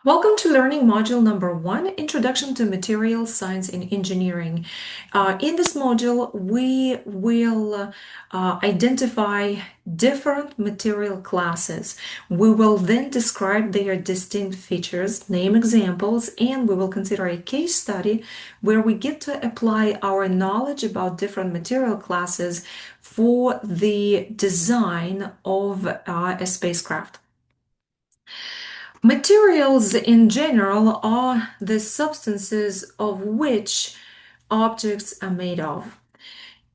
Welcome to learning module number 1, Introduction to Materials Science and Engineering. In this module, we will identify different material classes. We will then describe their distinct features, name examples, and we will consider a case study where we get to apply our knowledge about different material classes for the design of a spacecraft. Materials in general are the substances of which objects are made of.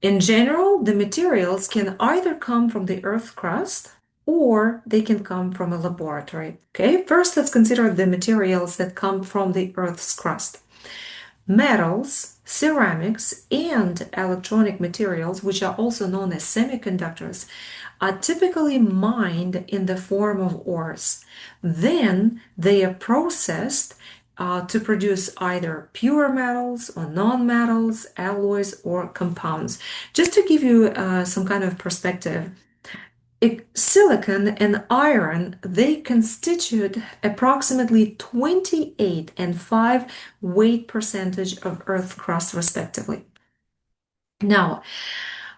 In general, the materials can either come from the Earth's crust or they can come from a laboratory. Okay, first let's consider the materials that come from the Earth's crust. Metals, ceramics, and electronic materials, which are also known as semiconductors, are typically mined in the form of ores. Then they are processed to produce either pure metals or non-metals, alloys, or compounds. Just to give you some kind of perspective, silicon and iron, they constitute approximately 28 and 5 weight percentage of Earth crust, respectively. Now,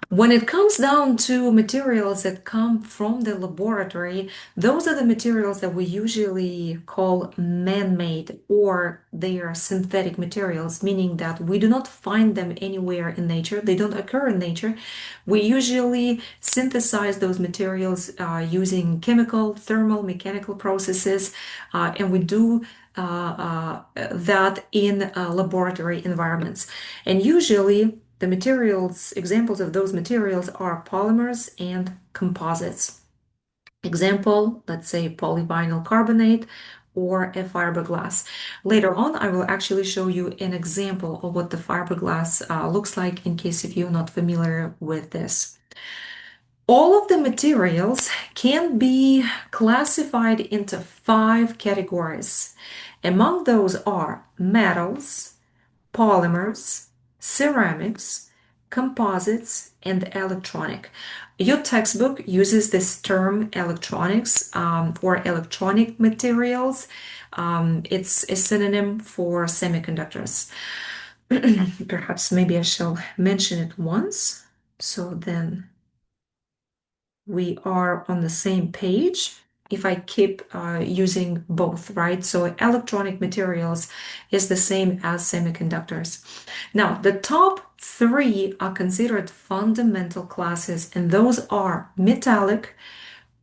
when it comes down to materials that come from the laboratory, those are the materials that we usually call man-made, or they are synthetic materials, meaning that we do not find them anywhere in nature. They don't occur in nature. We usually synthesize those materials using chemical, thermal, mechanical processes, and we do that in laboratory environments. And usually, the materials, examples of those materials are polymers and composites. Example, let's say polyvinyl carbonate or a fiberglass. Later on, I will actually show you an example of what the fiberglass looks like in case if you're not familiar with this. All of the materials can be classified into 5 categories. Among those are metals, polymers, ceramics, composites, and electronic. Your textbook uses this term electronics or electronic materials. It's a synonym for semiconductors. Perhaps maybe I shall mention it once, so then we are on the same page if I keep using both, right? So electronic materials is the same as semiconductors. Now, the top 3 are considered fundamental classes, and those are metallic,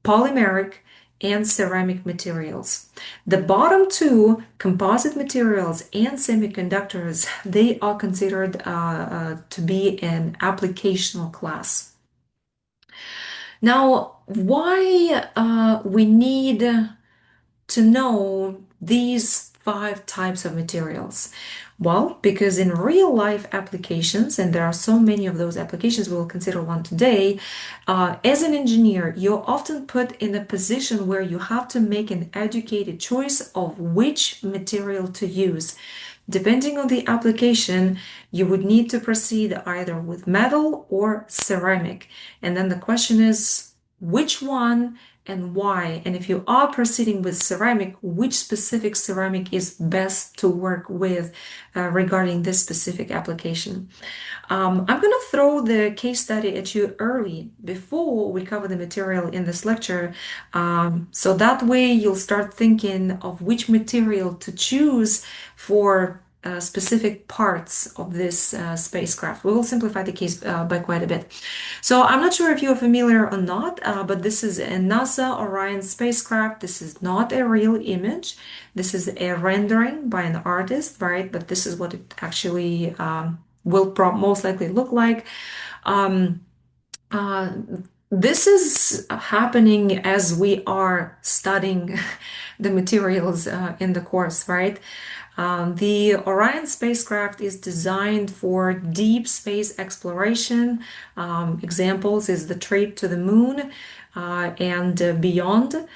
polymeric, and ceramic materials. The bottom 2, composite materials and semiconductors, they are considered to be an applicational class. Now, why we need to know these 5 types of materials? Well, because in real life applications, and there are so many of those applications, we will consider one today, as an engineer, you're often put in a position where you have to make an educated choice of which material to use. Depending on the application, you would need to proceed either with metal or ceramic. And then the question is, which one and why? And if you are proceeding with ceramic, which specific ceramic is best to work with regarding this specific application? I'm going to throw the case study at you early before we cover the material in this lecture. So that way you'll start thinking of which material to choose for specific parts of this spacecraft. We will simplify the case by quite a bit. So I'm not sure if you're familiar or not, but this is a NASA Orion spacecraft. This is not a real image. This is a rendering by an artist, right? But this is what it actually will most likely look like. This is happening as we are studying the materials in the course, right? The Orion spacecraft is designed for deep space exploration. Examples is the trip to the moon and beyond.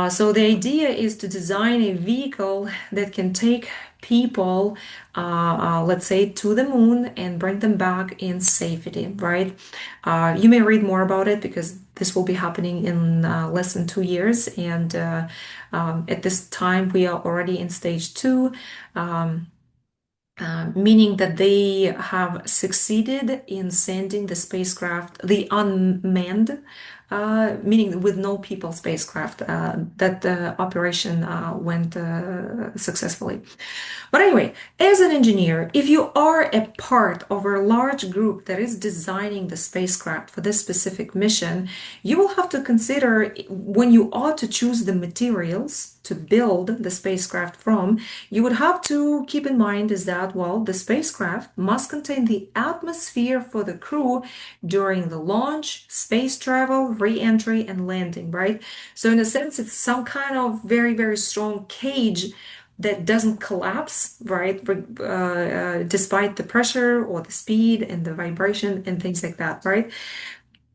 So the idea is to design a vehicle that can take people, let's say, to the moon and bring them back in safety, right? You may read more about it because This will be happening in less than 2 years, and at this time we are already in stage two. Meaning that they have succeeded in sending the spacecraft, the unmanned, meaning with no people spacecraft, that operation went successfully. But anyway, as an engineer, if you are a part of a large group that is designing the spacecraft for this specific mission, you will have to consider when you ought to choose the materials to build the spacecraft from, you would have to keep in mind is that, well, the spacecraft must contain the atmosphere for the crew during the launch, space travel, re-entry, and landing, right? So in a sense, it's some kind of very, very strong cage that doesn't collapse, right? Despite the pressure or the speed and the vibration and things like that, right?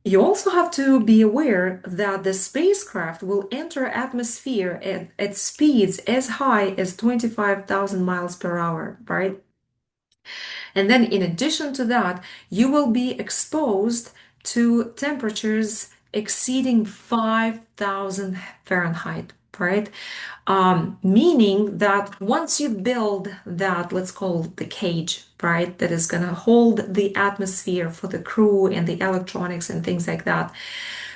You also have to be aware that the spacecraft will enter atmosphere at speeds as high as 25,000 miles per hour, right? And then in addition to that, you will be exposed to temperatures exceeding 5,000 Fahrenheit, right? Meaning that once you build that, let's call it the cage, right, that is going to hold the atmosphere for the crew and the electronics and things like that,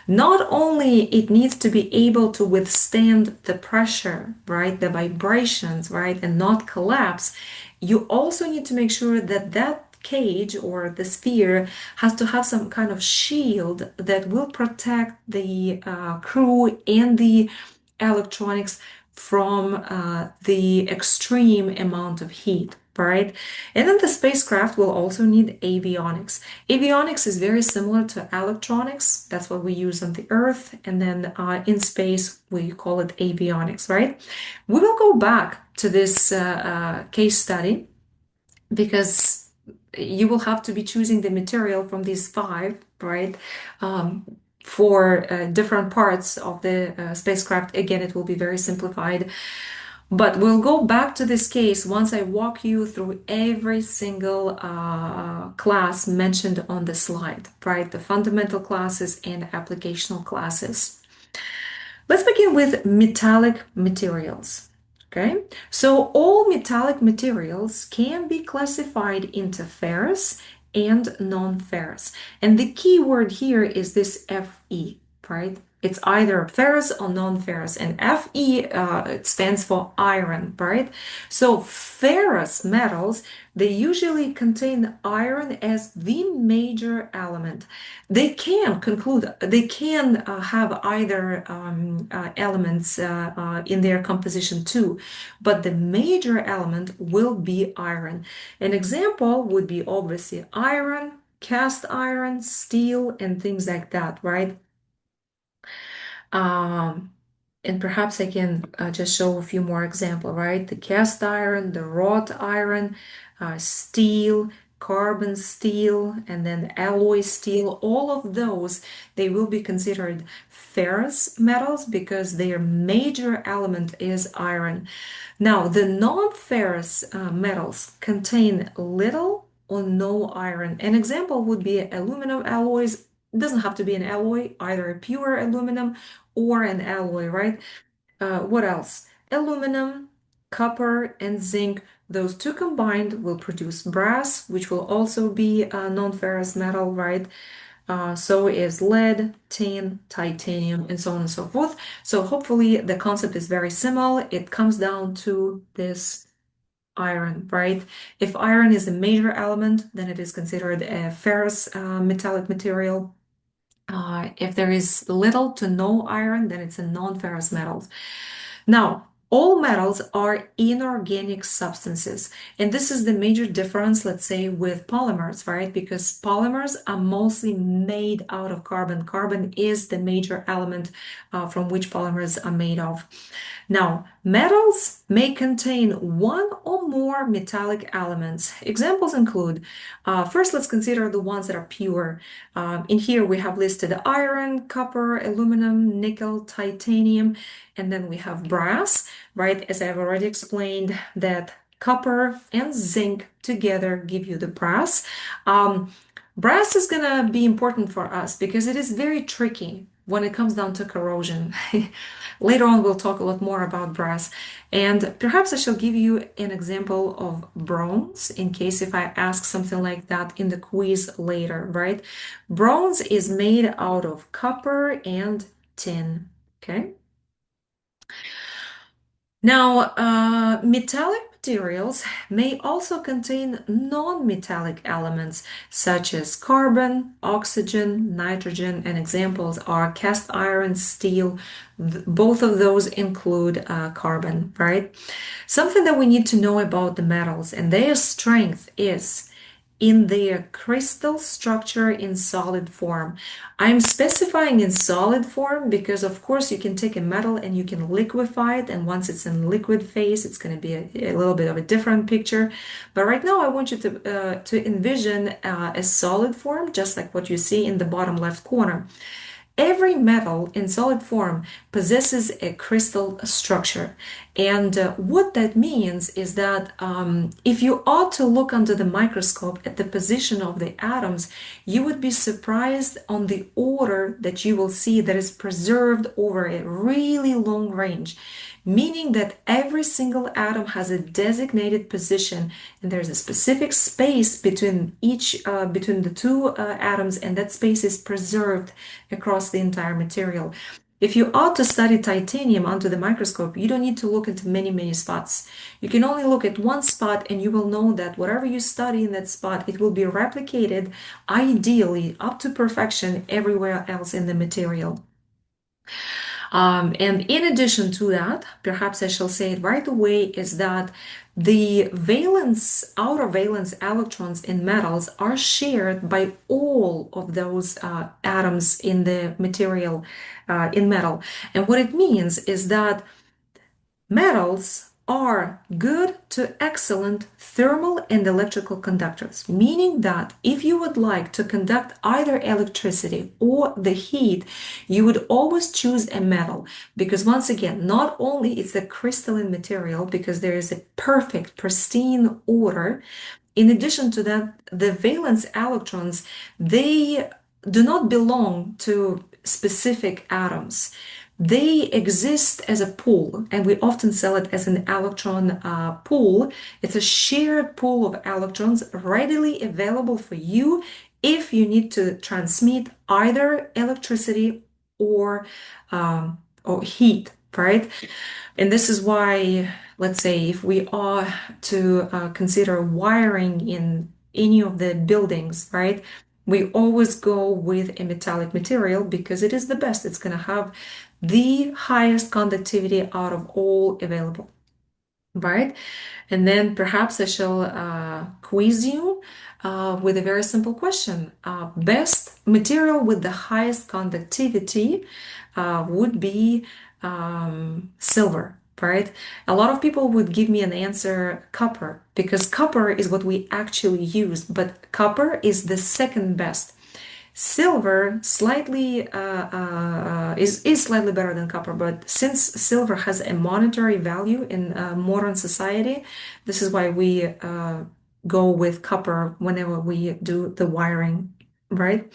not only it needs to be able to withstand the pressure, right, the vibrations, right, and not collapse, you also need to make sure that that cage or the sphere has to have some kind of shield that will protect the crew and the electronics from the extreme amount of heat, right? And then the spacecraft will also need avionics. Avionics is very similar to electronics. That's what we use on the Earth. And then in space, we call it avionics, right? We will go back to this case study because you will have to be choosing the material from these five, right? For different parts of the spacecraft. Again, it will be very simplified. But we'll go back to this case once I walk you through every single class mentioned on the slide, right? The fundamental classes and applicational classes. Let's begin with metallic materials. Okay, so all metallic materials can be classified into ferrous and non-ferrous. And the key word here is this Fe, right? It's either ferrous or non-ferrous, and Fe it stands for iron, right? So ferrous metals, they usually contain iron as the major element. They can have either elements in their composition too, but the major element will be iron. An example would be obviously iron, cast iron, steel, and things like that, right? Um, and perhaps I can just show a few more examples, right? The cast iron, the wrought iron, steel, carbon steel, and then alloy steel. All of those, they will be considered ferrous metals because their major element is iron. Now, the non-ferrous metals contain little or no iron. An example would be aluminum alloys. It doesn't have to be an alloy, either a pure aluminum or an alloy, right? What else? Aluminum, copper, and zinc. Those two combined will produce brass, which will also be a non-ferrous metal, right? So is lead, tin, titanium, and so on and so forth. So hopefully the concept is very similar. It comes down to this iron, right? If iron is a major element, then it is considered a ferrous metallic material. If there is little to no iron, then it's a non-ferrous metal. Now, all metals are inorganic substances, and this is the major difference, let's say, with polymers, right? Because polymers are mostly made out of carbon. Carbon is the major element from which polymers are made of. Now, metals may contain one or more metallic elements. Examples include, first, let's consider the ones that are pure. In here, we have listed iron, copper, aluminum, nickel, titanium, and then we have brass, right? As I've already explained, that copper and zinc together give you the brass. Brass is gonna be important for us because it is very tricky. when it comes down to corrosion. Later on, we'll talk a lot more about brass. And perhaps I shall give you an example of bronze in case if I ask something like that in the quiz later, right? Bronze is made out of copper and tin, okay? Now, metallic materials may also contain non-metallic elements such as carbon, oxygen, nitrogen, and examples are cast iron, steel. Both of those include carbon, right? Something that we need to know about the metals and their strength is in their crystal structure in solid form. I'm specifying in solid form because, of course, you can take a metal and you can liquefy it, and once it's in liquid phase, it's going to be a little bit of a different picture. But right now, I want you to envision a solid form, just like what you see in the bottom left corner. Every metal in solid form possesses a crystal structure. And what that means is that if you ought to look under the microscope at the position of the atoms, you would be surprised on the order that you will see that is preserved over a really long range, meaning that every single atom has a designated position and there's a specific space between between the two atoms, and that space is preserved across the entire material. If you ought to study titanium under the microscope, you don't need to look into many spots. You can only look at one spot and you will know that whatever you study in that spot, it will be replicated ideally up to perfection everywhere else in the material. And in addition to that, perhaps I shall say it right away, is that the outer valence electrons in metals are shared by all of those atoms in the material, in metal. And what it means is that metals are good to excellent thermal and electrical conductors, meaning that if you would like to conduct either electricity or the heat, you would always choose a metal because once again, not only is a crystalline material because there is a perfect, pristine order, in addition to that, the valence electrons, they do not belong to specific atoms. They exist as a pool, and we often sell it as an electron pool. It's a shared pool of electrons readily available for you if you need to transmit either electricity or heat, right? And this is why, let's say, if we are to consider wiring in any of the buildings, right? We always go with a metallic material because it is the best. It's going to have the highest conductivity out of all available, right? And then perhaps I shall quiz you with a very simple question. Best material with the highest conductivity would be silver, right? A lot of people would give me an answer copper because copper is what we actually use, but copper is the second best. Silver slightly is slightly better than copper, but since silver has a monetary value in modern society, this is why we go with copper whenever we do the wiring, right?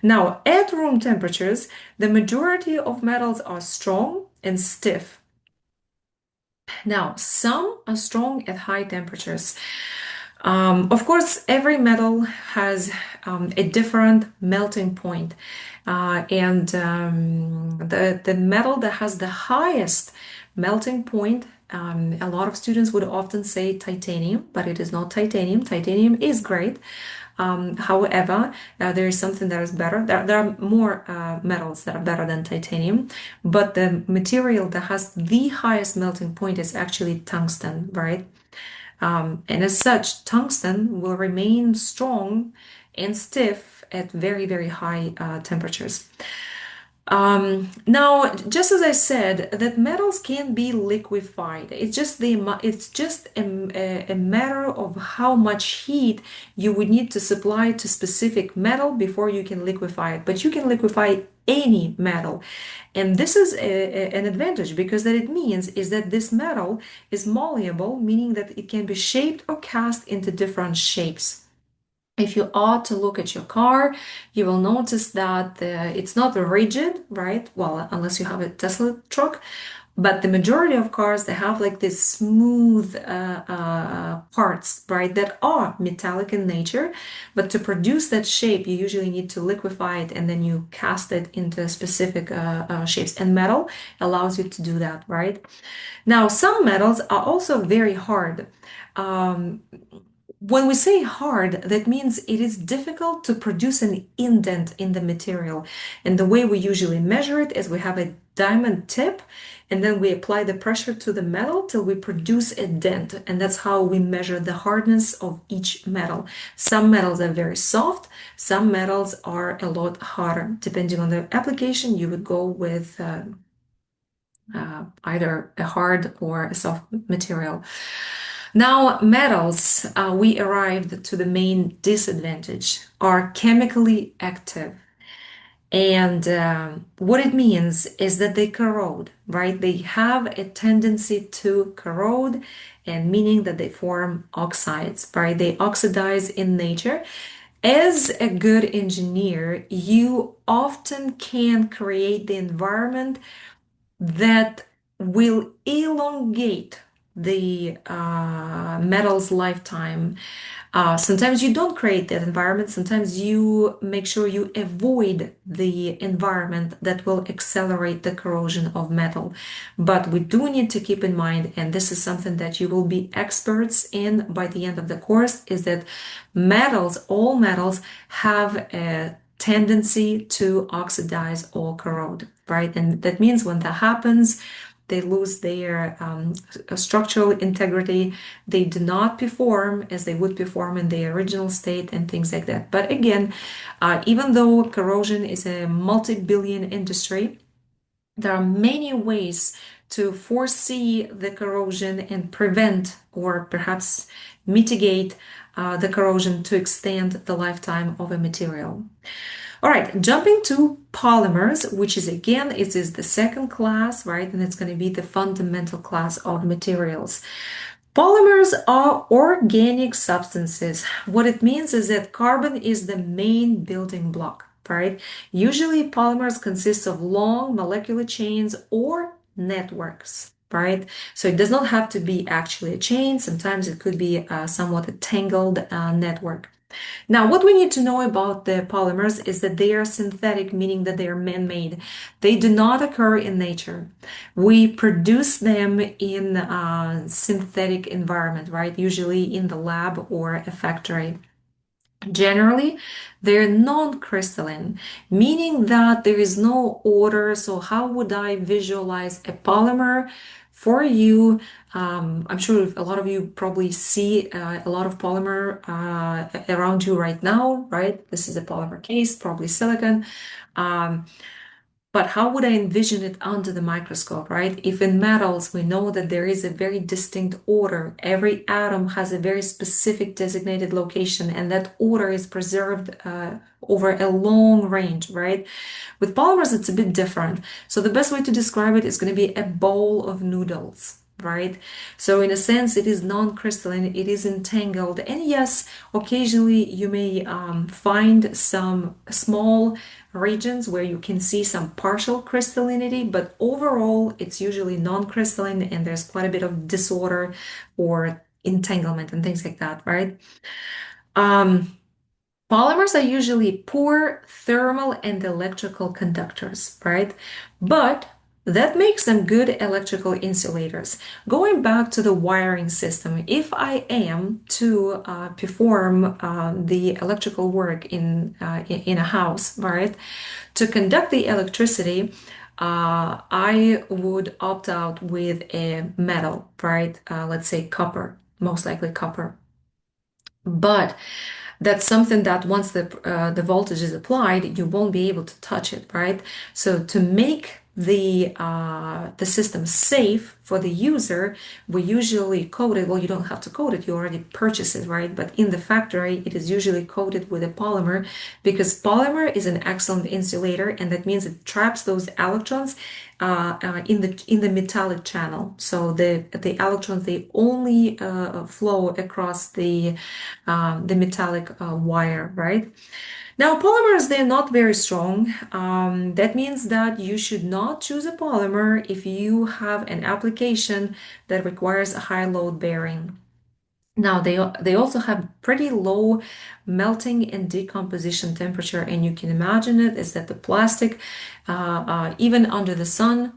Now, at room temperatures, the majority of metals are strong and stiff. Now, some are strong at high temperatures. Of course, every metal has a different melting point. And the metal that has the highest melting point, a lot of students would often say titanium, but it is not titanium. Titanium is great. However, there is something that is better. There are more metals that are better than titanium, but the material that has the highest melting point is actually tungsten, right? And as such, tungsten will remain strong and stiff at very high temperatures. Now, just as I said, that metals can be liquefied. It's just a matter of how much heat you would need to supply to specific metal before you can liquefy it. But you can liquefy any metal. And this is an advantage because that it means is that this metal is malleable, meaning that it can be shaped or cast into different shapes. If you ought to look at your car, you will notice that it's not rigid, right? Well, unless you have a Tesla truck, but the majority of cars, they have like this smooth parts, right, that are metallic in nature. But to produce that shape, you usually need to liquefy it and then you cast it into specific shapes. And metal allows you to do that, right? Now, some metals are also very hard. Um, when we say hard, that means it is difficult to produce an indent in the material. And the way we usually measure it is we have a diamond tip, and then we apply the pressure to the metal till we produce a dent. And that's how we measure the hardness of each metal. Some metals are very soft, some metals are a lot harder. Depending on the application, you would go with either a hard or a soft material. Now, metals, we arrived to the main disadvantage, are chemically active. And what it means is that they corrode, right? They have a tendency to corrode, and meaning that they form oxides, right? They oxidize in nature. As a good engineer, you often can create the environment that will elongate the metal's lifetime. Sometimes you don't create that environment. Sometimes you make sure you avoid the environment that will accelerate the corrosion of metal. But we do need to keep in mind, and this is something that you will be experts in by the end of the course, is that metals, all metals, have a tendency to oxidize or corrode, right? And that means when that happens, they lose their structural integrity. They do not perform as they would perform in their original state and things like that. But again, even though corrosion is a multi-billion industry, there are many ways to foresee the corrosion and prevent or perhaps mitigate the corrosion to extend the lifetime of a material. All right, jumping to polymers, which is again, it is the second class, right? And it's going to be the fundamental class of materials. Polymers are organic substances. What it means is that carbon is the main building block, right? Usually polymers consist of long molecular chains or networks, right? So it does not have to be actually a chain. Sometimes it could be somewhat a tangled network. Now, what we need to know about the polymers is that they are synthetic, meaning that they are man-made. They do not occur in nature. We produce them in a synthetic environment, right? Usually in the lab or a factory. Generally, they're non-crystalline, meaning that there is no order. So how would I visualize a polymer for you? I'm sure a lot of you probably see a lot of polymer around you right now, right? This is a polymer case, probably silicon. Um, but how would I envision it under the microscope, right? If in metals we know that there is a very distinct order, every atom has a very specific designated location, and that order is preserved over a long range, right? With polymers, it's a bit different. So the best way to describe it is going to be a bowl of noodles. Right? So in a sense, it is non-crystalline, it is entangled. And yes, occasionally you may find some small regions where you can see some partial crystallinity, but overall it's usually non-crystalline and there's quite a bit of disorder or entanglement and things like that, right? Um, Polymers are usually poor thermal and electrical conductors, right? But that makes them good electrical insulators. Going back to the wiring system, if I am to perform the electrical work in a house, right, to conduct the electricity, I would opt out with a metal, right? Let's say copper, most likely copper. But that's something that once the voltage is applied, you won't be able to touch it, right? So to make the system safe for the user, we usually coat it. Well, you don't have to coat it; you already purchase it, right? But in the factory, it is usually coated with a polymer because polymer is an excellent insulator, and that means it traps those electrons in the metallic channel. So the electrons they only flow across the metallic wire, right? Now, polymers, they're not very strong. That means that you should not choose a polymer if you have an application that requires a high load bearing. Now, they also have pretty low melting and decomposition temperature, and you can imagine it is that the plastic, even under the sun,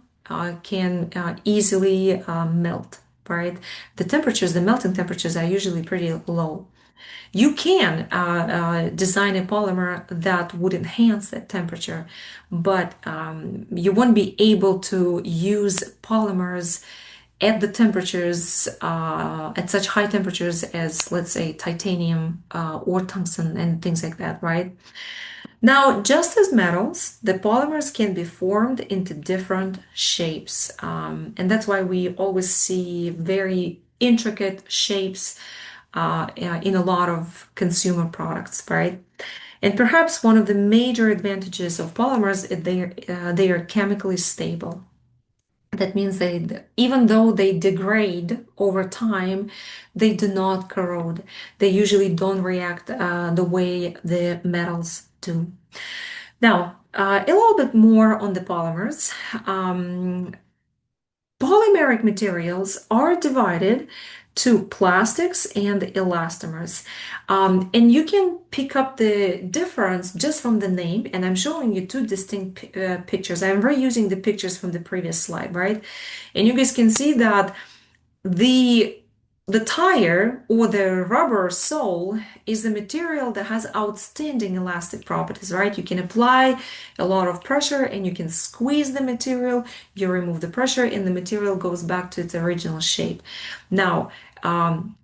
can easily melt, right? The melting temperatures are usually pretty low. You can design a polymer that would enhance that temperature, but you won't be able to use polymers at the temperatures, at such high temperatures as, let's say, titanium or tungsten and things like that, right? Now, just as metals, the polymers can be formed into different shapes. And that's why we always see very intricate shapes in a lot of consumer products, right? And perhaps one of the major advantages of polymers is they are chemically stable. That means even though they degrade over time, they do not corrode. They usually don't react the way the metals do. Now, a little bit more on the polymers. Polymeric materials are divided to plastics and elastomers. And you can pick up the difference just from the name, and I'm showing you two distinct pictures. I'm reusing the pictures from the previous slide, right? And you guys can see that the the tire or the rubber sole is a material that has outstanding elastic properties, right? You can apply a lot of pressure and you can squeeze the material, you remove the pressure, and the material goes back to its original shape. Now,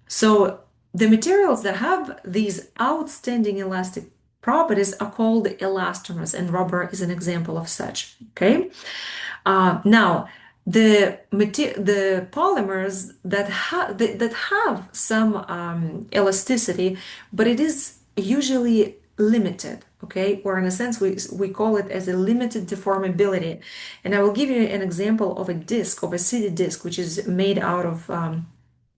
so the materials that have these outstanding elastic properties are called elastomers, and rubber is an example of such, okay? Now, the polymers that have some elasticity, but it is usually limited, okay? Or in a sense, we call it as a limited deformability. And I will give you an example of a disc, of a CD disc, which is made out of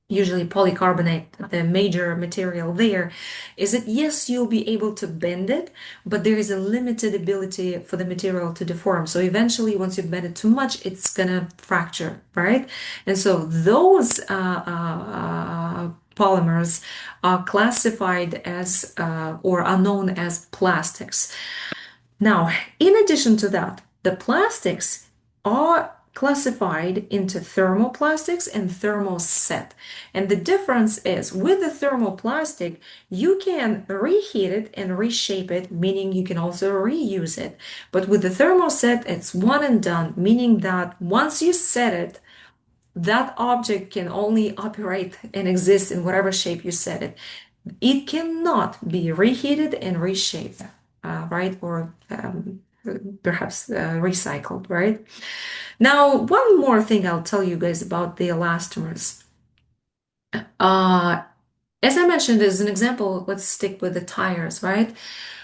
usually polycarbonate, the major material there, is that yes, you'll be able to bend it, but there is a limited ability for the material to deform. So eventually, once you bend it too much, it's gonna fracture, right? And so those polymers are classified as or are known as plastics. Now, in addition to that, the plastics are classified into thermoplastics and thermoset. And the difference is with the thermoplastic, you can reheat it and reshape it, meaning you can also reuse it. But with the thermoset, it's one and done, meaning that once you set it, that object can only operate and exist in whatever shape you set it. It cannot be reheated and reshaped, right? Or perhaps recycled, right? Now, one more thing I'll tell you guys about the elastomers. Uh, as I mentioned, as an example, let's stick with the tires, right?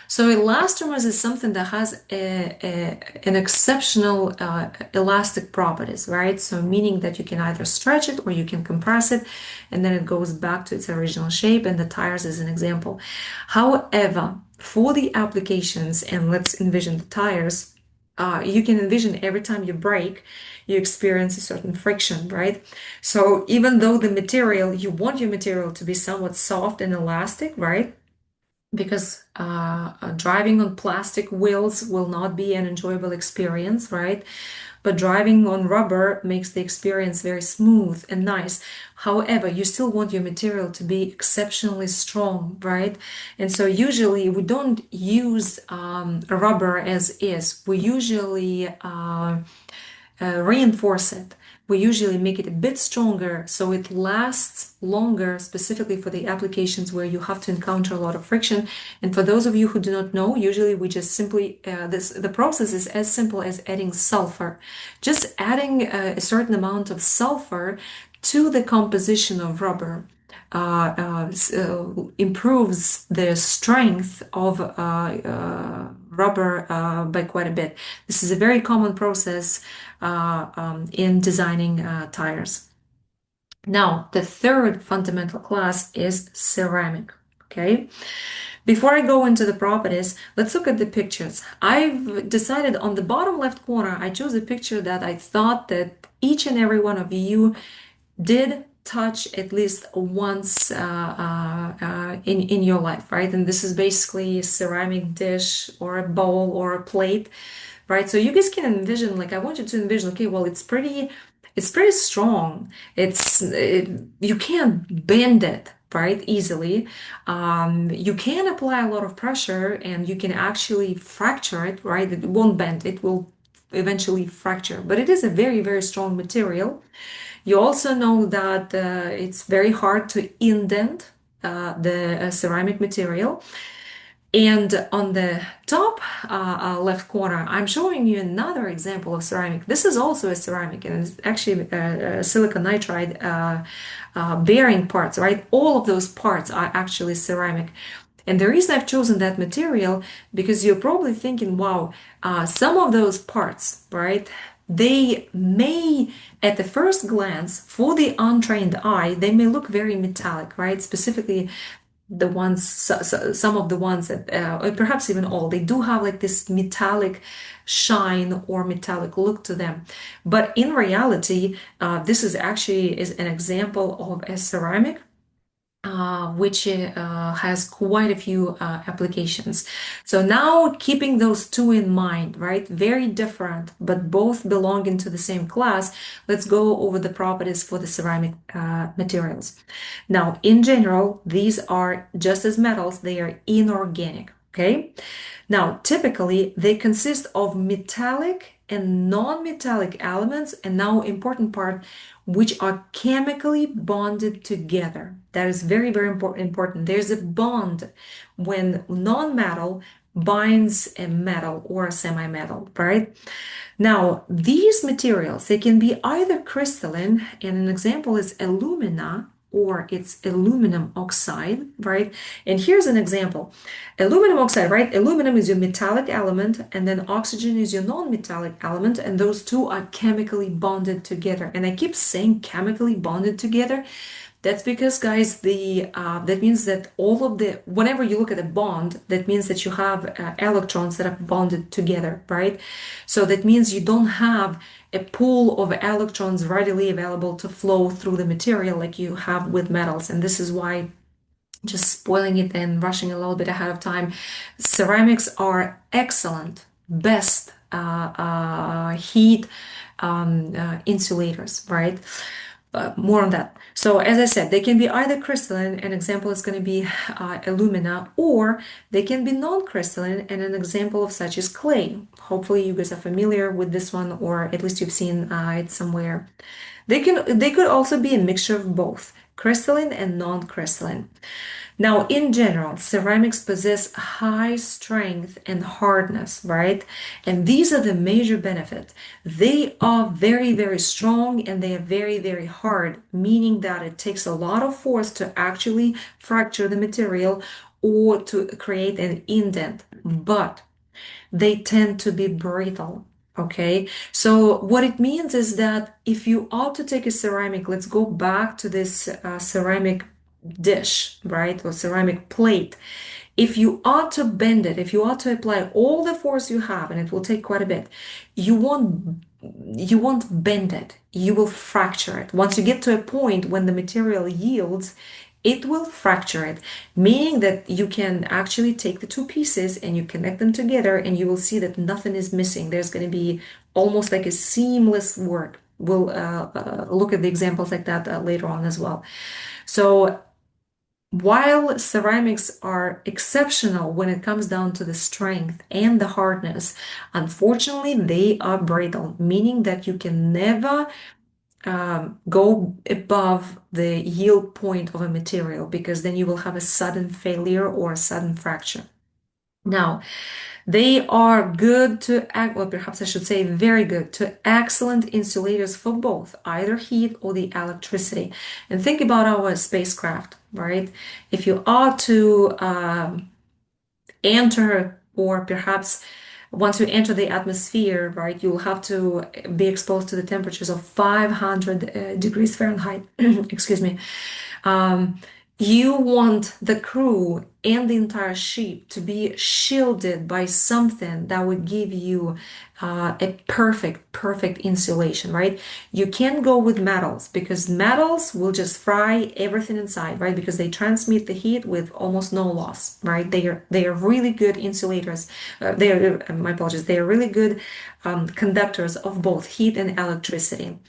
So elastomers is something that has an exceptional elastic properties, right? So meaning that you can either stretch it or you can compress it, and then it goes back to its original shape, and the tires is an example. However, for the applications, and let's envision the tires, you can envision every time you brake, you experience a certain friction, right? So even though the material, you want your material to be somewhat soft and elastic, right? Because driving on plastic wheels will not be an enjoyable experience, right? But driving on rubber makes the experience very smooth and nice. However, you still want your material to be exceptionally strong, right? And so usually we don't use rubber as is. We usually reinforce it. We usually make it a bit stronger so it lasts longer, specifically for the applications where you have to encounter a lot of friction. And for those of you who do not know, usually we just simply, the process is as simple as adding sulfur. Just adding a certain amount of sulfur to the composition of rubber improves the strength of rubber by quite a bit. This is a very common process in designing tires. Now, the third fundamental class is ceramic. Okay. Before I go into the properties, let's look at the pictures. I've decided on the bottom left corner, I chose a picture that I thought that each and every one of you did touch at least once in your life, right? And this is basically a ceramic dish or a bowl or a plate, right? So you guys can envision, like I want you to envision, okay, well, it's pretty strong. You can't bend it, right, easily. You can apply a lot of pressure and you can actually fracture it, right? It won't bend, it will eventually fracture, but it is a very, very strong material. You also know that it's very hard to indent the ceramic material. And on the top left corner, I'm showing you another example of ceramic. This is also a ceramic, and it's actually silicon nitride bearing parts, right? All of those parts are actually ceramic. And the reason I've chosen that material, because you're probably thinking, wow, some of those parts, right? They may, at the first glance, for the untrained eye, they may look very metallic, right? Specifically, the ones, some of the ones that, or perhaps even all, they do have like this metallic shine or metallic look to them. But in reality, this is actually is an example of a ceramic which has quite a few applications. So now keeping those two in mind, right? Very different, but both belong into the same class. Let's go over the properties for the ceramic materials. Now, in general, these are just as metals, they are inorganic, okay? Now, typically, they consist of metallic and non-metallic elements, and now important part, which are chemically bonded together. That is very, very important. There's a bond when non-metal binds a metal or a semi-metal, right? Now, these materials, they can be either crystalline, and an example is alumina, or it's aluminum oxide, right? And here's an example. Aluminum oxide, right? Aluminum is your metallic element, and then oxygen is your non-metallic element, and those two are chemically bonded together. And I keep saying chemically bonded together. That's because, guys, the that means that all of the whenever you look at a bond, that means that you have electrons that are bonded together, right? So that means you don't have a pool of electrons readily available to flow through the material like you have with metals, and this is why, just spoiling it and rushing a little bit ahead of time, ceramics are excellent, best heat insulators, right? More on that. So as I said, they can be either crystalline, an example is going to be alumina, or they can be non-crystalline, and an example of such is clay. Hopefully you guys are familiar with this one, or at least you've seen it somewhere. They could also be a mixture of both, crystalline and non-crystalline. Now, in general, ceramics possess high strength and hardness, right? And these are the major benefits. They are very, very strong and they are very, very hard, meaning that it takes a lot of force to actually fracture the material or to create an indent. But they tend to be brittle. Okay, so what it means is that if you ought to take a ceramic, let's go back to this ceramic dish, right, or ceramic plate. If you ought to bend it, if you ought to apply all the force you have, and it will take quite a bit, you won't bend it. You will fracture it. Once you get to a point when the material yields, it will fracture it, meaning that you can actually take the two pieces and you connect them together and you will see that nothing is missing. There's going to be almost like a seamless work. We'll look at the examples like that later on as well. So while ceramics are exceptional when it comes down to the strength and the hardness, unfortunately, they are brittle, meaning that you can never go above the yield point of a material because then you will have a sudden failure or a sudden fracture. Now, they are good to act, well, perhaps I should say very good to excellent insulators for both either heat or the electricity. And think about our spacecraft, right? If you are to enter or perhaps once you enter the atmosphere, right, you'll have to be exposed to the temperatures of 500 degrees Fahrenheit. Excuse me. Um, you want the crew and the entire ship to be shielded by something that would give you a perfect insulation, right? You can't go with metals because metals will just fry everything inside, right? Because they transmit the heat with almost no loss, right? They are really good insulators. My apologies. They are really good conductors of both heat and electricity,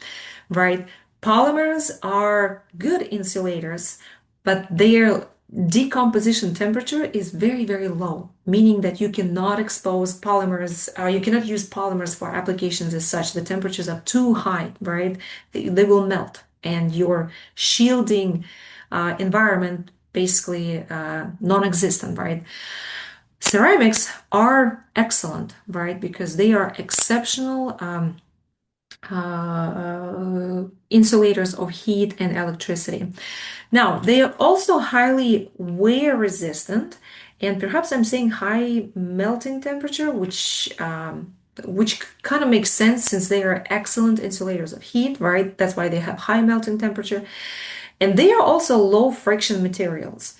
right? Polymers are good insulators, but their decomposition temperature is very low, meaning that you cannot expose polymers, you cannot use polymers for applications as such. The temperatures are too high, right? They will melt, and your shielding environment basically non-existent, right? Ceramics are excellent, right? Because they are exceptional insulators of heat and electricity. Now, they are also highly wear resistant, and perhaps I'm saying high melting temperature, which kind of makes sense since they are excellent insulators of heat, right? That's why they have high melting temperature. And they are also low friction materials,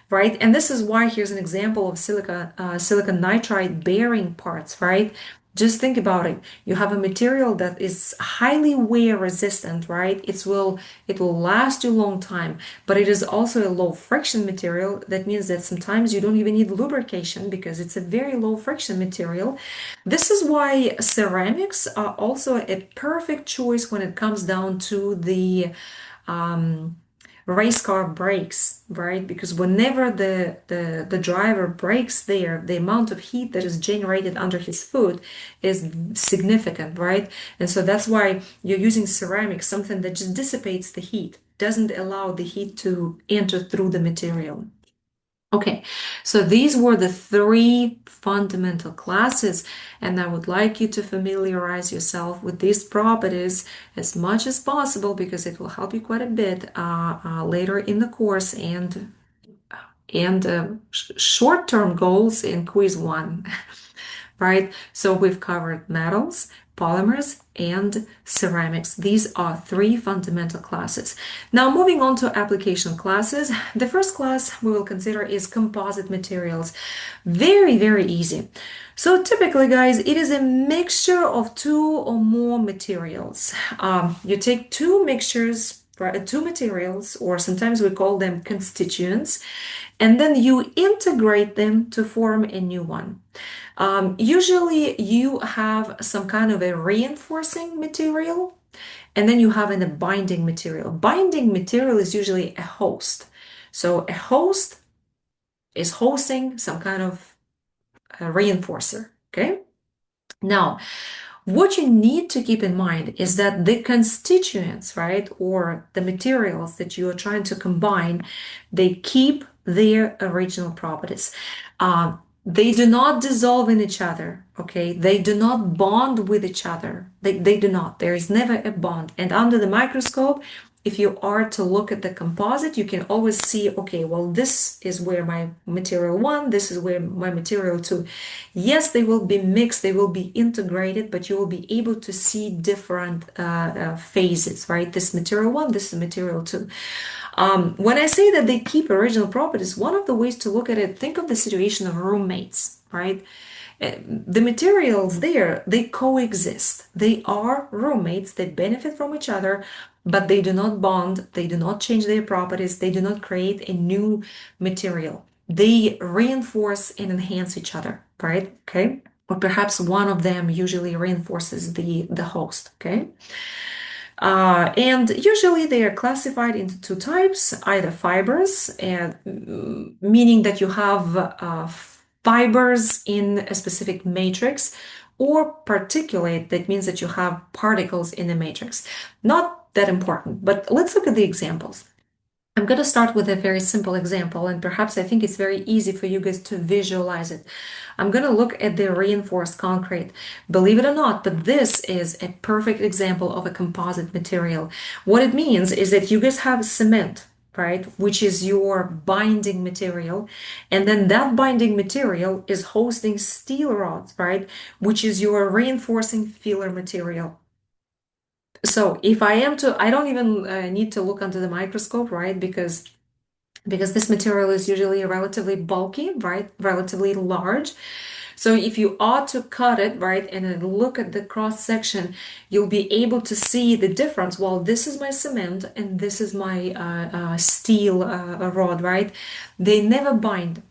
right? And this is why here's an example of silicon nitride bearing parts, right? Just think about it. You have a material that is highly wear resistant, right? It will last you a long time, but it is also a low friction material. That means that sometimes you don't even need lubrication because it's a very low friction material. This is why ceramics are also a perfect choice when it comes down to the race car brakes, right? Because whenever the driver brakes there, the amount of heat that is generated under his foot is significant, right? And so that's why you're using ceramics, something that just dissipates the heat, doesn't allow the heat to enter through the material. Okay, so these were the three fundamental classes, and I would like you to familiarize yourself with these properties as much as possible because it will help you quite a bit later in the course and short-term goals in quiz one. Right? So we've covered metals, polymers, and ceramics. These are three fundamental classes. Now, moving on to application classes, the first class we will consider is composite materials. Very easy. So typically, guys, it is a mixture of two or more materials. You take two mixtures, two materials, or sometimes we call them constituents, and then you integrate them to form a new one. Usually you have some kind of a reinforcing material, and then you have a binding material. Binding material is usually a host. So a host is hosting some kind of a reinforcer, okay? Now, what you need to keep in mind is that the constituents, right, or the materials that you are trying to combine, they keep their original properties. They do not dissolve in each other, okay? They do not bond with each other. They do not. There is never a bond. And under the microscope, if you are to look at the composite, you can always see, okay, well, this is where my material one, this is where my material two. Yes, they will be mixed, they will be integrated, but you will be able to see different phases, right? This material one, this is material two. When I say that they keep original properties, one of the ways to look at it, think of the situation of roommates, right? The materials there, they coexist. They are roommates, they benefit from each other, but they do not bond, they do not change their properties, they do not create a new material. They reinforce and enhance each other, right? Okay. Or perhaps one of them usually reinforces the host, okay? And usually they are classified into two types, either fibers, meaning that you have fibers in a specific matrix, or particulate, that means that you have particles in the matrix. Not that important, but let's look at the examples. I'm going to start with a very simple example, and perhaps I think it's very easy for you guys to visualize it. I'm going to look at the reinforced concrete. Believe it or not, but this is a perfect example of a composite material. What it means is that you guys have cement, right, which is your binding material. And then that binding material is hosting steel rods, right, which is your reinforcing filler material. So if I am to, I don't even need to look under the microscope, right, because this material is usually relatively bulky, right, relatively large. So if you ought to cut it, right, and then look at the cross section, you'll be able to see the difference. Well, this is my cement and this is my steel rod, right? They never bind.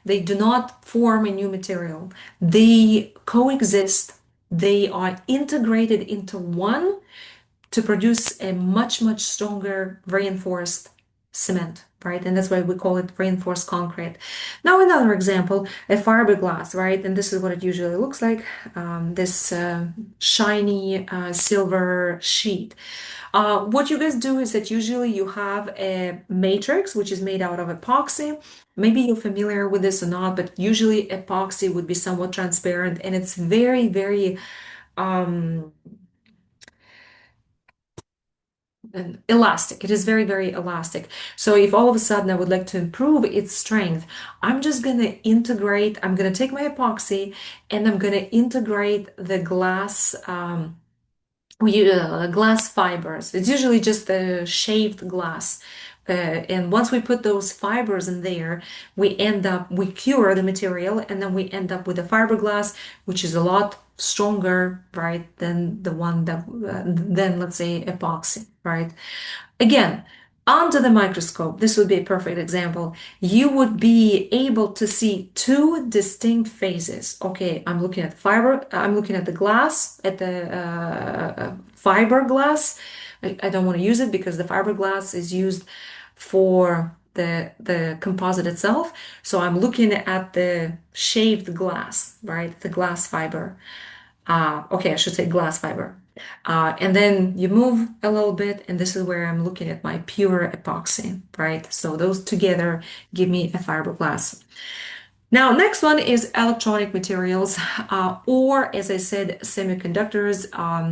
They do not form a new material. They coexist. They are integrated into one to produce a much, much stronger reinforced cement, right? And that's why we call it reinforced concrete. Now, another example, a fiberglass, right? And this is what it usually looks like, this shiny silver sheet. What you guys do is that usually you have a matrix, which is made out of epoxy. Maybe you're familiar with this or not, but usually epoxy would be somewhat transparent and it's very, very um, and elastic. It is very, very elastic. So if all of a sudden I would like to improve its strength, I'm just going to integrate, I'm going to take my epoxy and I'm going to integrate the glass glass fibers. It's usually just the shaved glass. And once we put those fibers in there, we cure the material, and then we end up with a fiberglass, which is a lot stronger, right, than the one that, than let's say epoxy, right? Again, under the microscope, this would be a perfect example. You would be able to see two distinct phases. Okay, I'm looking at fiber, I'm looking at the glass, at the fiberglass. I don't want to use it because the fiberglass is used for the composite itself. So I'm looking at the shaved glass, right? The glass fiber. Okay, I should say glass fiber. And then you move a little bit, and this is where I'm looking at my pure epoxy, right? So those together give me a fiberglass. Now, next one is electronic materials, or as I said, semiconductors.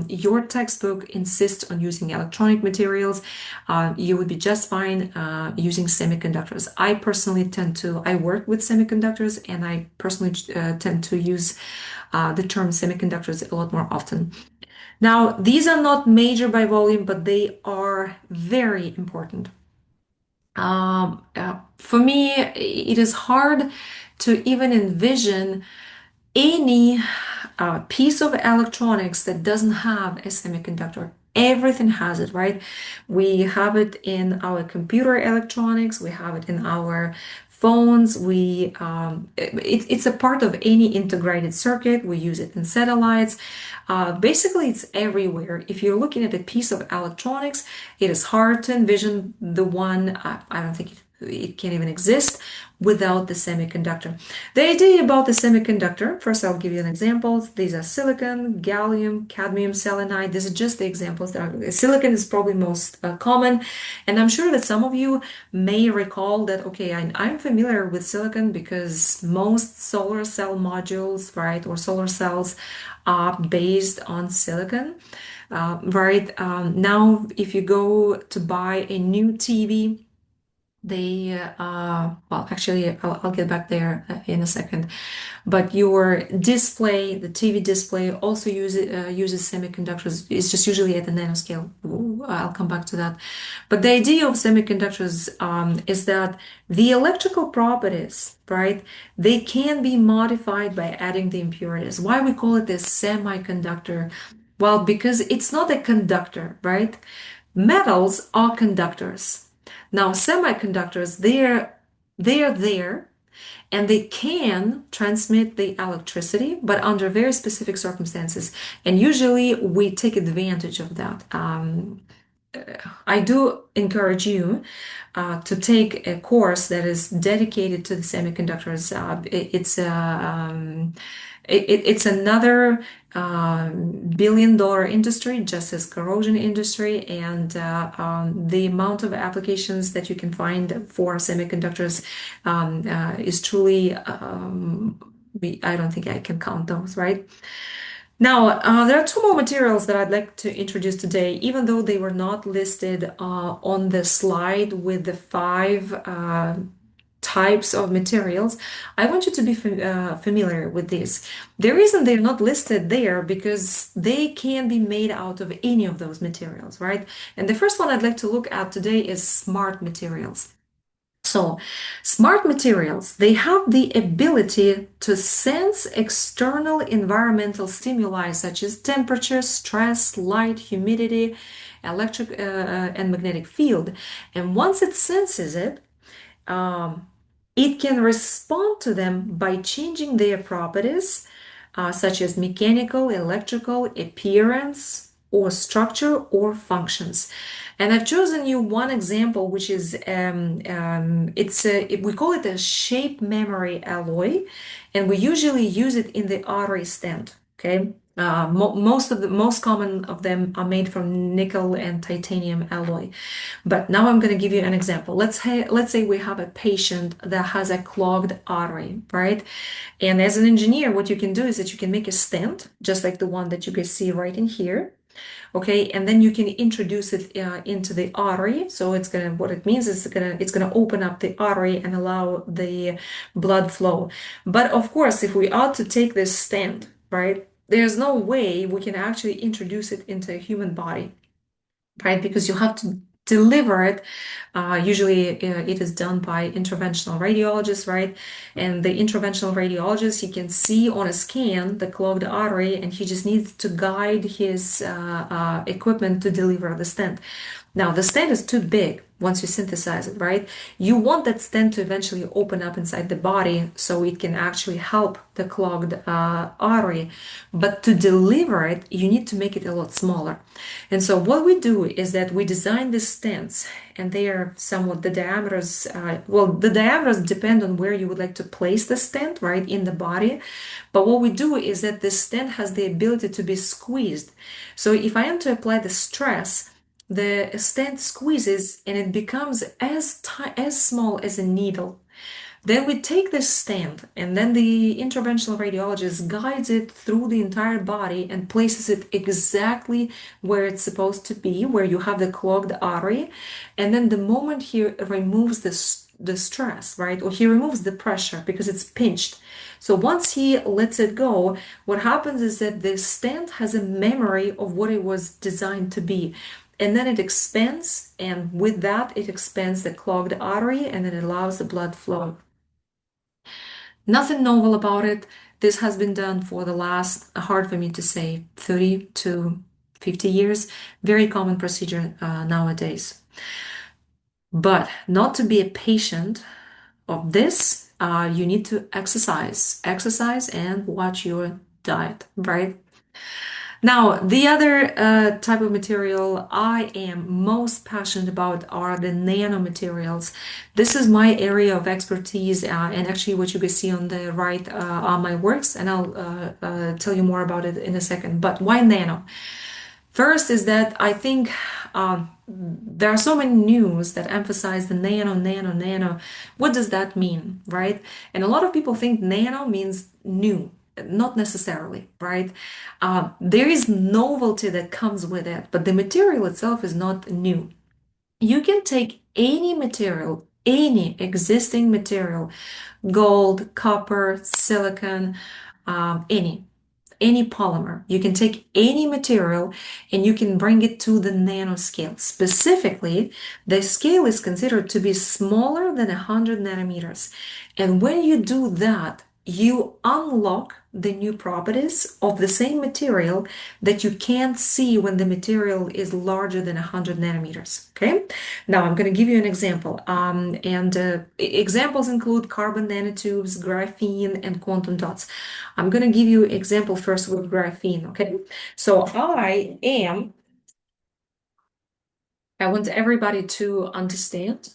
Your textbook insists on using electronic materials. You would be just fine using semiconductors. I personally I work with semiconductors, and I personally tend to use the term semiconductors a lot more often. Now, these are not major by volume, but they are very important. For me, it is hard to even envision any piece of electronics that doesn't have a semiconductor. Everything has it, right? We have it in our computer electronics, we have it in our phones, it's a part of any integrated circuit. We use it in satellites. Basically, it's everywhere. If you're looking at a piece of electronics, it is hard to envision the one. I don't think it can even exist without the semiconductor. The idea about the semiconductor, first I'll give you an example. These are silicon, gallium, cadmium selenide. These are just the examples. Silicon is probably most common. And I'm sure that some of you may recall that, okay, I'm familiar with silicon because most solar cell modules, right, or solar cells are based on silicon. Right now, if you go to buy a new TV, well, actually, I'll get back there in a second. But your display, the TV display, also uses semiconductors. It's just usually at the nanoscale. I'll come back to that. But the idea of semiconductors is that the electrical properties, right, they can be modified by adding the impurities. Why we call it a semiconductor? Well, because it's not a conductor, right? Metals are conductors. Now, semiconductors, they're there and they can transmit the electricity, but under very specific circumstances. And usually we take advantage of that. I do encourage you to take a course that is dedicated to the semiconductors. It's another billion-dollar industry, just as corrosion industry, and the amount of applications that you can find for semiconductors is truly, I don't think I can count those, right? Now, there are two more materials that I'd like to introduce today, even though they were not listed on the slide with the five types of materials. I want you to be familiar with this. The reason they're not listed there because they can be made out of any of those materials, right? And the first one I'd like to look at today is smart materials. So, smart materials, they have the ability to sense external environmental stimuli such as temperature, stress, light, humidity, electric and magnetic field. And once it senses it, um, it can respond to them by changing their properties, such as mechanical, electrical, appearance, or structure or functions. And I've chosen you one example, which is we call it a shape memory alloy, and we usually use it in the artery stent. Okay, most common of them are made from nickel and titanium alloy. But now I'm going to give you an example. Let's say we have a patient that has a clogged artery, right? And as an engineer, what you can do is that you can make a stent, just like the one that you can see right in here. Okay, and then you can introduce it into the artery. So what it means is it's gonna open up the artery and allow the blood flow. But of course, if we are to take this stent, right, there's no way we can actually introduce it into a human body, right? Because you have to deliver it. Usually it is done by interventional radiologists, right? And the interventional radiologist, he can see on a scan the clogged artery and he just needs to guide his equipment to deliver the stent. Now, the stent is too big once you synthesize it, right? You want that stent to eventually open up inside the body so it can actually help the clogged artery. But to deliver it, you need to make it a lot smaller. And so what we do is that we design these stents, and they are somewhat the diameters, the diameters depend on where you would like to place the stent, right, in the body. But what we do is that the stent has the ability to be squeezed. So if I am to apply the stress, the stent squeezes and it becomes as small as a needle. Then we take this stent and then the interventional radiologist guides it through the entire body and places it exactly where it's supposed to be, where you have the clogged artery. And then the moment he removes the stress, right, or he removes the pressure because it's pinched. So once he lets it go, what happens is that the stent has a memory of what it was designed to be. And then it expands, and with that, it expands the clogged artery and it allows the blood flow. Nothing novel about it. This has been done for the last, hard for me to say, 30 to 50 years. Very common procedure nowadays. But not to be a patient of this, you need to exercise and watch your diet, right? Now, the other type of material I am most passionate about are the nanomaterials. This is my area of expertise, and actually what you can see on the right are my works, and I'll tell you more about it in a second. But why nano? First is that I think there are so many news that emphasize the nano, nano, nano. What does that mean, right? And a lot of people think nano means new. Not necessarily, right? There is novelty that comes with it, but the material itself is not new. You can take any material, any existing material, gold, copper, silicon, any polymer. You can take any material and you can bring it to the nanoscale. Specifically, the scale is considered to be smaller than 100 nanometers. And when you do that, you unlock the new properties of the same material that you can't see when the material is larger than 100 nanometers. Okay, now I'm going to give you an example. Examples include carbon nanotubes, graphene, and quantum dots. I'm going to give you example first with graphene. Okay, so I want everybody to understand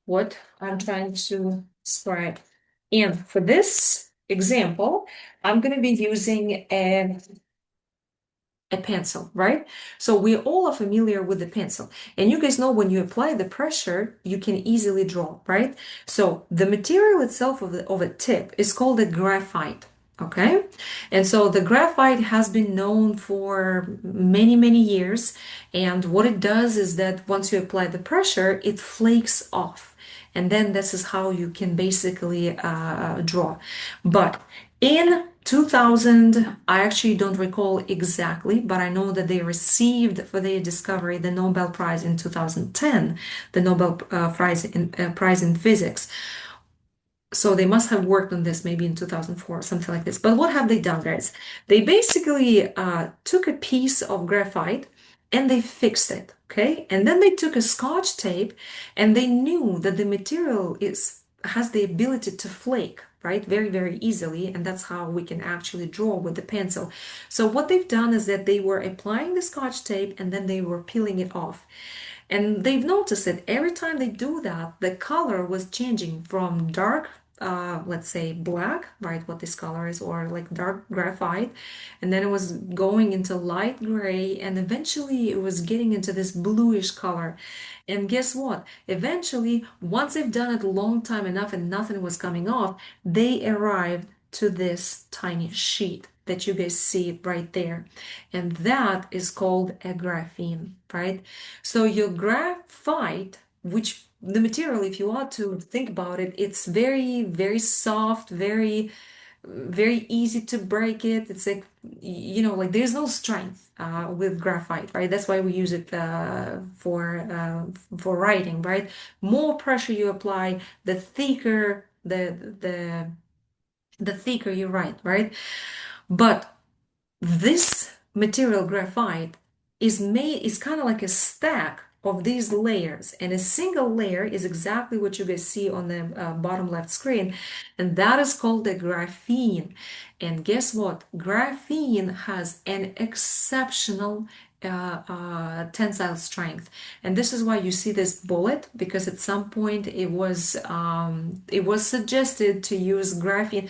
what I'm trying to describe. And for this example, I'm going to be using a pencil, right? So we all are familiar with the pencil. And you guys know when you apply the pressure, you can easily draw, right? So the material itself of a tip is called a graphite. Okay, and so the graphite has been known for many, many years. And what it does is that once you apply the pressure, it flakes off. And then this is how you can basically draw. But in 2000, I actually don't recall exactly, but I know that they received for their discovery the Nobel Prize in 2010, the Nobel Prize in Physics. So they must have worked on this maybe in 2004, something like this. But what have they done, guys? They basically took a piece of graphite and they fixed it, okay? And then they took a Scotch tape and they knew that the material has the ability to flake, right? Very, very easily. And that's how we can actually draw with the pencil. So what they've done is that they were applying the Scotch tape and then they were peeling it off. And they've noticed that every time they do that, the color was changing from dark, let's say black, right? What this color is, or like dark graphite, and then it was going into light gray, and eventually it was getting into this bluish color. And guess what? Eventually, once they've done it a long time enough and nothing was coming off, they arrived to this tiny sheet that you guys see right there. And that is called a graphene, right? So your graphite, which the material, if you want to think about it, it's very, very soft, very, very easy to break it. It's like, like there's no strength with graphite, right? That's why we use it for writing, right? More pressure you apply, the thicker the thicker you write, right? But this material graphite is kind of like a stack of these layers, and a single layer is exactly what you guys see on the bottom left screen, and that is called the graphene. And guess what? Graphene has an exceptional tensile strength, and this is why you see this bullet, because at some point it was suggested to use graphene.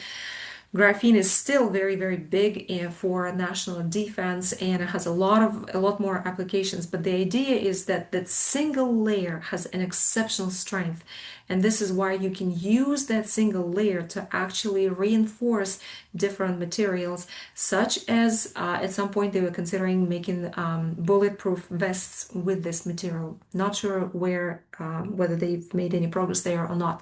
Graphene is still very, very big for national defense, and it has a lot more applications. But the idea is that that single layer has an exceptional strength, and this is why you can use that single layer to actually reinforce different materials, such as at some point they were considering making bulletproof vests with this material. Not sure whether they've made any progress there or not,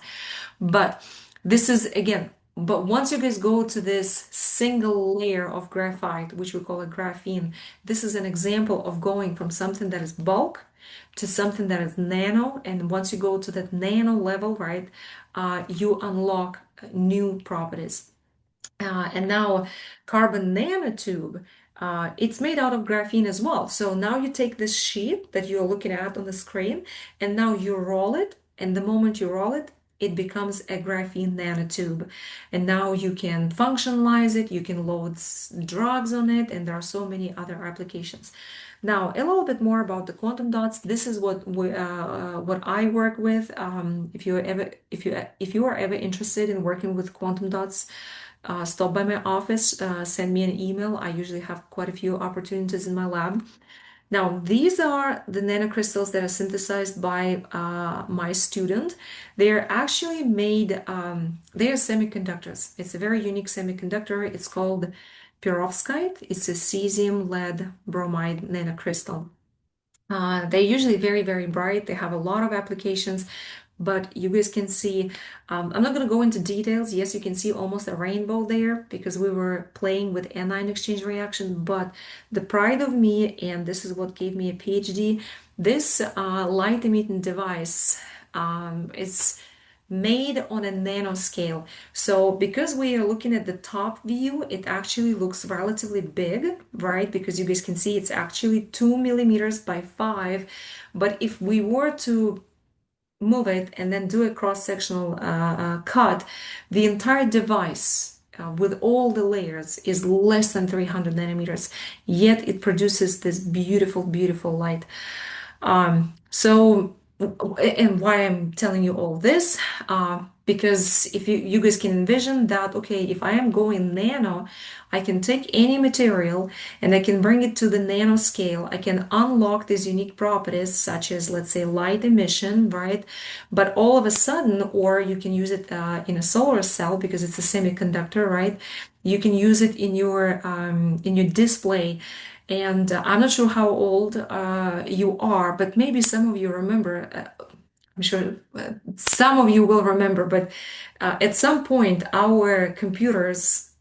but this is again. But once you guys go to this single layer of graphite, which we call a graphene, this is an example of going from something that is bulk to something that is nano. And once you go to that nano level, right, you unlock new properties. And now carbon nanotube, it's made out of graphene as well. So now you take this sheet that you're looking at on the screen, and now you roll it. And the moment you roll it, it becomes a graphene nanotube. And now you can functionalize it, you can load drugs on it, and there are so many other applications. Now, a little bit more about the quantum dots. This is what I work with. If you are ever interested in working with quantum dots, stop by my office, send me an email. I usually have quite a few opportunities in my lab. Now, these are the nanocrystals that are synthesized by my student. They're actually made, they are semiconductors. It's a very unique semiconductor. It's called perovskite. It's a cesium lead bromide nanocrystal. They're usually very, very bright. They have a lot of applications, but you guys can see, I'm not going to go into details. Yes, you can see almost a rainbow there because we were playing with anion exchange reaction, but the pride of me, and this is what gave me a PhD, this light emitting device is made on a nanoscale. So because we are looking at the top view, it actually looks relatively big, right? Because you guys can see it's actually 2 millimeters by 5. But if we were to move it and then do a cross-sectional cut, the entire device with all the layers is less than 300 nanometers, yet it produces this beautiful, beautiful light. So and why I'm telling you all this, because if you guys can envision that, okay, if I am going nano, I can take any material and I can bring it to the nano scale. I can unlock these unique properties, such as, let's say, light emission, right? But all of a sudden, or you can use it in a solar cell because it's a semiconductor, right? You can use it in your display. And I'm not sure how old you are, but maybe some of you remember. I'm sure some of you will remember, but at some point, our computers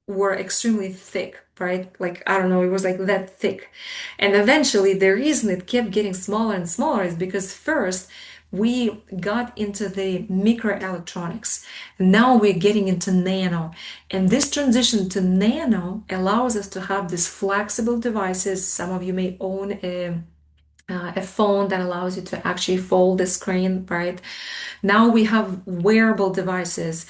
were extremely thick, right? Like, I don't know, it was like that thick. And eventually, the reason it kept getting smaller and smaller is because first we got into the microelectronics. Now we're getting into nano. And this transition to nano allows us to have these flexible devices. Some of you may own a phone that allows you to actually fold the screen, right? Now we have wearable devices.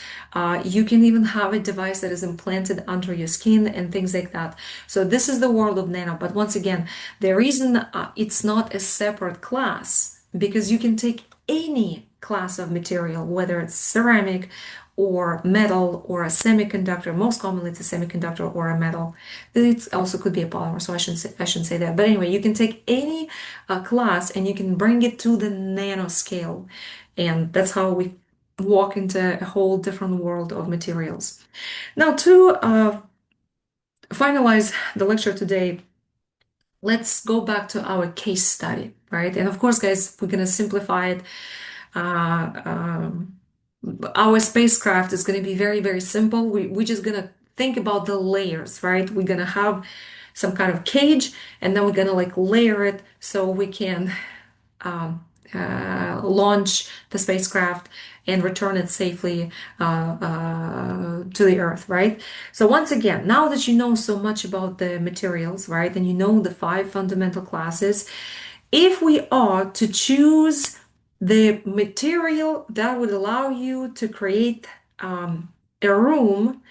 You can even have a device that is implanted under your skin and things like that. So this is the world of nano. But once again, the reason it's not a separate class, because you can take any class of material, whether it's ceramic or metal or a semiconductor. Most commonly, it's a semiconductor or a metal. It also could be a polymer, so I shouldn't say that. But anyway, you can take any class and you can bring it to the nanoscale, and that's how we walk into a whole different world of materials. Now, to finalize the lecture today, let's go back to our case study, right? And of course, guys, we're going to simplify it. Uh, um, our spacecraft is going to be very, very simple. We're just going to think about the layers, right? We're going to have some kind of cage, and then we're going to like layer it so we can um, launch the spacecraft and return it safely to the Earth, right? So once again, now that you know so much about the materials, right, and you know the five fundamental classes, if we are to choose the material that would allow you to create a room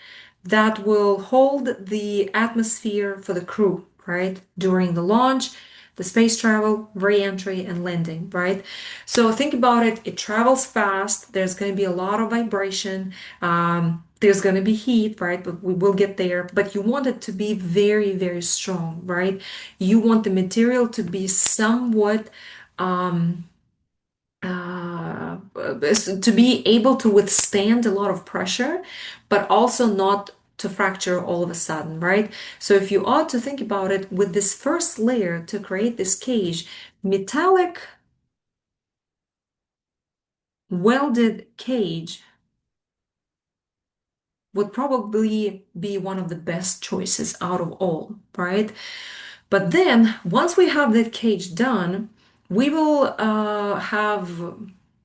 that will hold the atmosphere for the crew, right? During the launch, the space travel, re-entry, and landing, right? So think about it. It travels fast. There's going to be a lot of vibration. There's going to be heat, right? But we will get there. But you want it to be very, very strong, right? You want the material to be somewhat uh, to be able to withstand a lot of pressure, but also not to fracture all of a sudden, right? So if you ought to think about it, with this first layer to create this cage, metallic welded cage would probably be one of the best choices out of all, right? But then once we have that cage done, we will have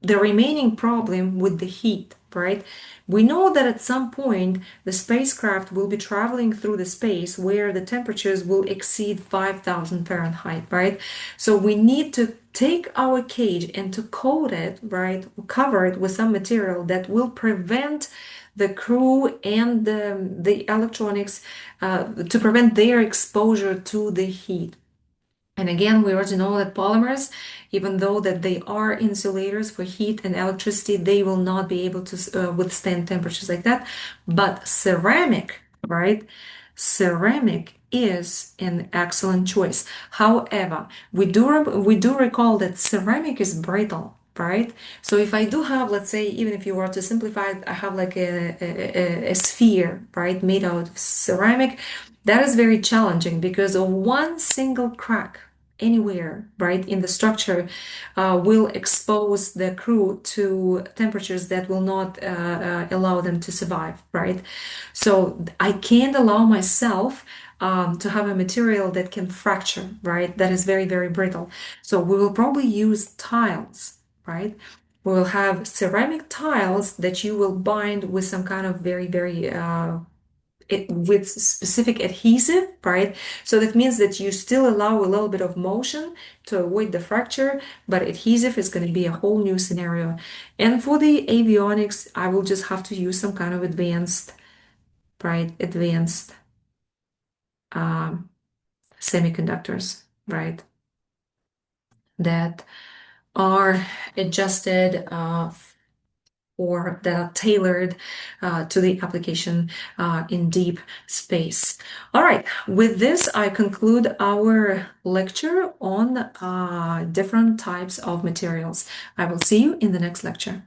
the remaining problem with the heat, right? We know that at some point the spacecraft will be traveling through the space where the temperatures will exceed 5,000 Fahrenheit, right? So we need to take our cage and to coat it, right? Cover it with some material that will prevent the crew and the electronics to prevent their exposure to the heat. And again, we already know that polymers, even though that they are insulators for heat and electricity, they will not be able to withstand temperatures like that. But ceramic, right? Ceramic is an excellent choice. However, we do recall that ceramic is brittle, right? So if I do have, let's say, even if you were to simplify it, I have like a sphere, right, made out of ceramic. That is very challenging because of one single crack anywhere, right, in the structure will expose the crew to temperatures that will not allow them to survive, right? So I can't allow myself to have a material that can fracture, right? That is very, very brittle. So we will probably use tiles, right? We will have ceramic tiles that you will bind with some kind of very, very with specific adhesive, right? So that means that you still allow a little bit of motion to avoid the fracture, but adhesive is going to be a whole new scenario. And for the avionics, I will just have to use some kind of advanced, right? Advanced um, semiconductors, right? That are adjusted or that are tailored to the application in deep space. All right, with this, I conclude our lecture on different types of materials. I will see you in the next lecture.